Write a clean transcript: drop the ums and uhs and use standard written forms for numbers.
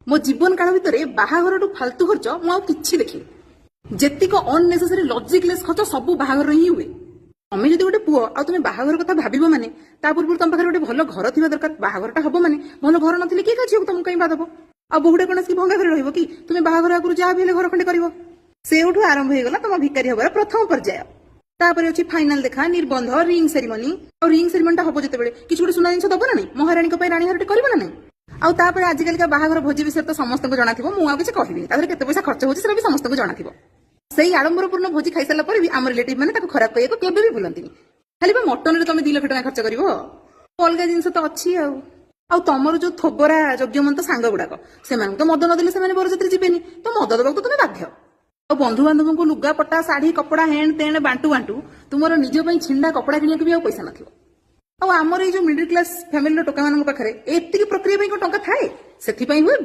मो जीवन काल भितर बाहाघर फालतू खर्च मुझे देखी जेतिक अननेसेसरी लॉजिकलेस खर्च सब बाहाघर ही हुए। तुम्हें जब गोटे पुओ आ तुम्हें बाहाघर कथा भाव माने पूर्व तुम पाखे गोटे भल घर थी दरकार। बाहाघरटा हम माने भल घर नथिले किए झील तुमको कहीं बाधब आ बहुटे कौन भंगा घर रही कि तुम्हें बाहाघर आगुरी जहाँ भी घर खंडे कर से आरंभ होगा तुम भिकारी हबार प्रथम पर्याय। तापर अच्छी फाइनाल देखा निबंध रिंग सेरिमनी और रिंग सेरिमनीटा हम जो किसी गोटे सुना जिन दब ना नहीं महाराणी राणी हार कर ना नहीं आउे आजिकल बाहाघर भोजी विषय तो समस्त जाना मुझे कहबी के पैसा खर्च होती भी समस्त जाना से आडंबरपूर्ण भोजी खाई सारा पर भी आम रिलेटिव मैंने खराब कहू केवे भी भूलती खाली मटन तुम 2 लाख टका खर्च कर अलग जिन तो अच्छी आमर जो थोबरा यज्ञमंत सांग गुड़ाक से तो मद नदेले से बरजात्री जीवेनि तो मद दबा तो तुम्हें बाध्य आ बंधु बांधव को लुगा पट्टा शाढ़ी कपड़ा हेण तेण बांटू बांटू तुम निज छिंडा कपड़ा किणा भी पैसा नथिबो आमर ये जो मिडिल क्लास फैमिली टोका मान पाखे एति प्रक्रिया टंका थाए से हुए